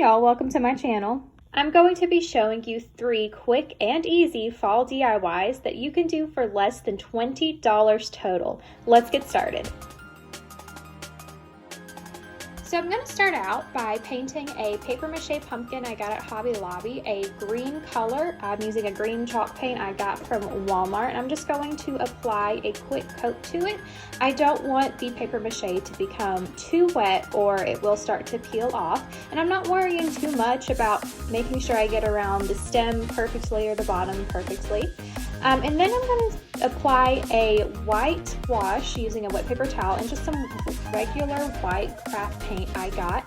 y'all, welcome to my channel. I'm going to be showing you 3 quick and easy fall DIYs that you can do for less than $20 total. Let's get started. So I'm going to start out by painting a paper mache pumpkin I got at Hobby Lobby, a green color. I'm using a green chalk paint I got from Walmart, and I'm just going to apply a quick coat to it. I don't want the paper mache to become too wet or it will start to peel off, and I'm not worrying too much about making sure I get around the stem perfectly or the bottom perfectly. And then I'm going to apply a white wash using a wet paper towel and just some regular white craft paint I got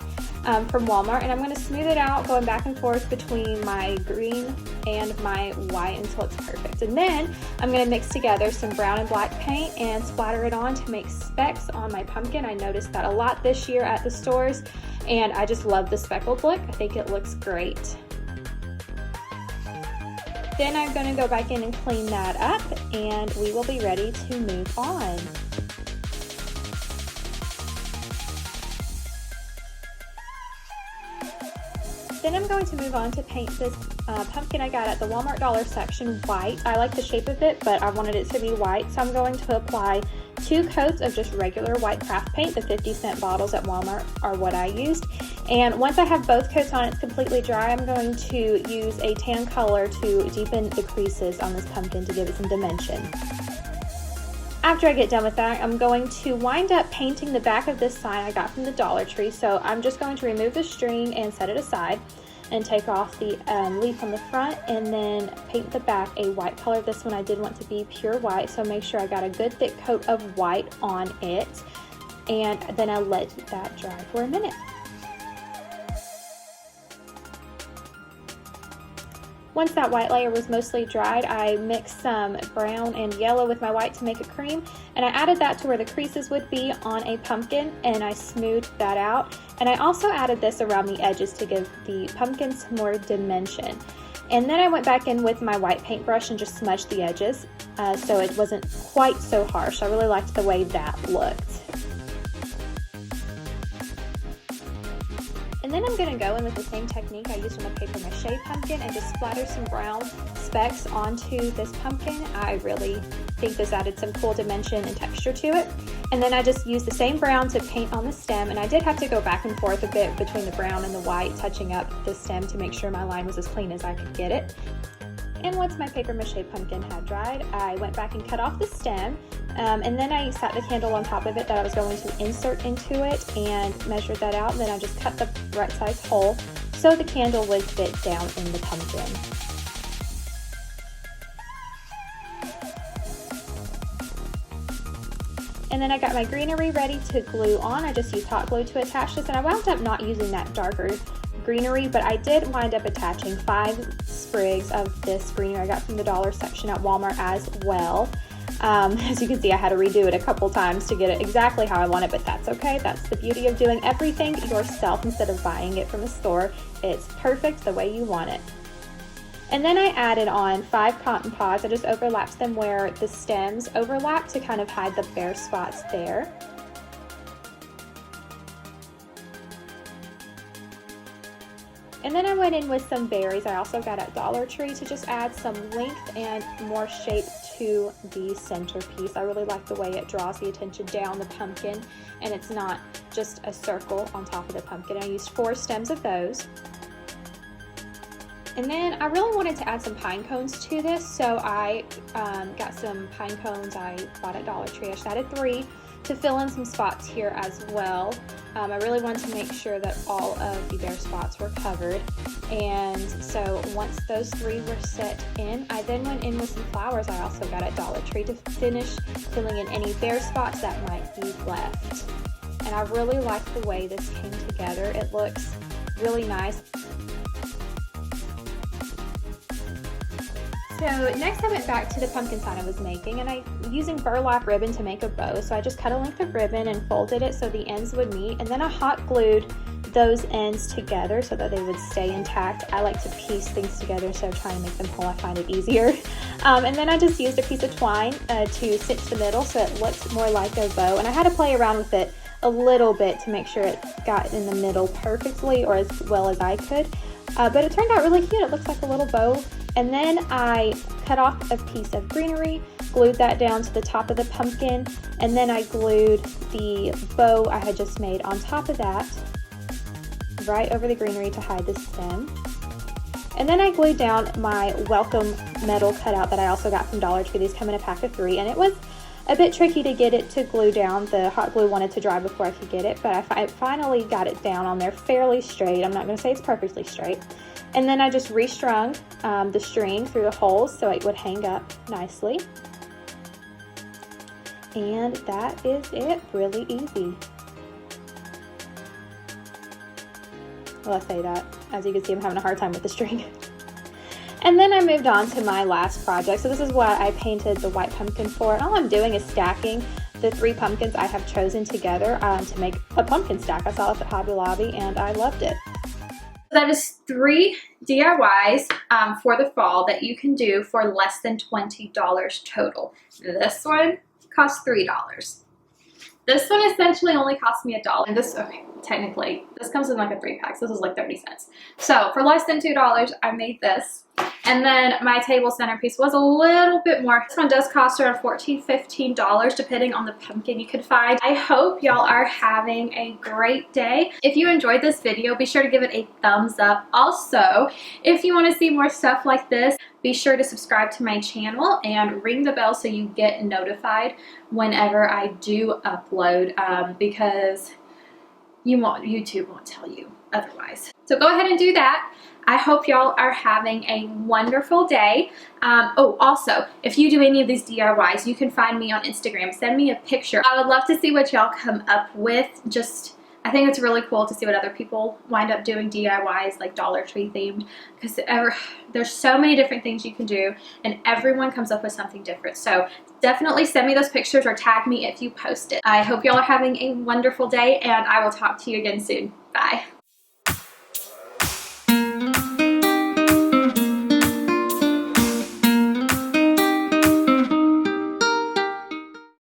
from Walmart, and I'm going to smooth it out going back and forth between my green and my white until it's perfect. And then I'm going to mix together some brown and black paint and splatter it on to make specks on my pumpkin. I noticed that a lot this year at the stores, and I just love the speckled look. I think it looks great. Then I'm going to go back in and clean that up, and we will be ready to move on. Then I'm going to move on to paint this pumpkin I got at the Walmart dollar section white. I like the shape of it, but I wanted it to be white, so I'm going to apply 2 coats of just regular white craft paint. The 50-cent bottles at Walmart are what I used. And once I have both coats on, it's completely dry, I'm going to use a tan color to deepen the creases on this pumpkin to give it some dimension. After I get done with that, I'm going to wind up painting the back of this sign I got from the Dollar Tree. So I'm just going to remove the string and set it aside and take off the leaf on the front, and then paint the back a white color. This one I did want to be pure white, so make sure I got a good thick coat of white on it, and then I let that dry for a minute. Once that white layer was mostly dried, I mixed some brown and yellow with my white to make a cream, and I added that to where the creases would be on a pumpkin, and I smoothed that out. And I also added this around the edges to give the pumpkin some more dimension. And then I went back in with my white paintbrush and just smudged the edges so it wasn't quite so harsh. I really liked the way that looked. And then I'm going to go in with the same technique I used on the paper mache pumpkin and just splatter some brown specks onto this pumpkin. I really think this added some cool dimension and texture to it. And then I just used the same brown to paint on the stem, and I did have to go back and forth a bit between the brown and the white, touching up the stem to make sure my line was as clean as I could get it. And once my paper mache pumpkin had dried, I went back and cut off the stem, and then I sat the candle on top of it that I was going to insert into it and measured that out. And then I just cut the right size hole so the candle would fit down in the pumpkin. And then I got my greenery ready to glue on. I just used hot glue to attach this, and I wound up not using that darker greenery, but I did wind up attaching 5 sprigs of this greenery I got from the dollar section at Walmart as well. As you can see, I had to redo it a couple times to get it exactly how I want it, but that's okay. That's the beauty of doing everything yourself instead of buying it from a store. It's perfect the way you want it. And then I added on 5 cotton pods. I just overlapped them where the stems overlap to kind of hide the bare spots there. And then I went in with some berries I also got at Dollar Tree to just add some length and more shape to the centerpiece. I really like the way it draws the attention down the pumpkin, and it's not just a circle on top of the pumpkin. I used 4 stems of those. And then I really wanted to add some pine cones to this, so I got some pine cones I bought at Dollar Tree. I just added 3 to fill in some spots here as well. I really wanted to make sure that all of the bare spots were covered. And so once those 3 were set in, I then went in with some flowers I also got at Dollar Tree to finish filling in any bare spots that might be left. And I really like the way this came together. It looks really nice. So next I went back to the pumpkin sign I was making, and I'm using burlap ribbon to make a bow. So I just cut a length of ribbon and folded it so the ends would meet, and then I hot glued those ends together so that they would stay intact. I like to piece things together instead of trying to make them whole. I find it easier. And then I just used a piece of twine to stitch the middle so it looks more like a bow, and I had to play around with it a little bit to make sure it got in the middle perfectly, or as well as I could. But it turned out really cute. It looks like a little bow. And then I cut off a piece of greenery, glued that down to the top of the pumpkin, and then I glued the bow I had just made on top of that, right over the greenery to hide the stem. And then I glued down my welcome metal cutout that I also got from Dollar Tree. These come in a pack of 3, and it was a bit tricky to get it to glue down. The hot glue wanted to dry before I could get it, but I finally got it down on there fairly straight. I'm not going to say it's perfectly straight. And then I just restrung the string through the holes so it would hang up nicely. And that is it. Really easy. Well, I say that. As you can see, I'm having a hard time with the string. And then I moved on to my last project. So this is what I painted the white pumpkin for. And all I'm doing is stacking the 3 pumpkins I have chosen together to make a pumpkin stack. I saw this at Hobby Lobby and I loved it. That is 3 DIYs for the fall that you can do for less than $20 total. This one cost $3. This one essentially only cost me $1. And this, okay, technically, this comes in like a 3-pack, so this is like 30 cents. So for less than $2, I made this. And then my table centerpiece was a little bit more. This one does cost around $14, $15 depending on the pumpkin you could find. I hope y'all are having a great day. If you enjoyed this video, be sure to give it a thumbs up. Also, if you want to see more stuff like this, be sure to subscribe to my channel and ring the bell so you get notified whenever I do upload because YouTube won't tell you otherwise. So go ahead and do that. I hope y'all are having a wonderful day. Oh, also, if you do any of these DIYs, you can find me on Instagram. Send me a picture. I would love to see what y'all come up with. I think it's really cool to see what other people wind up doing DIYs, like Dollar Tree themed, because there's so many different things you can do, and everyone comes up with something different. So definitely send me those pictures or tag me if you post it. I hope y'all are having a wonderful day, and I will talk to you again soon. Bye.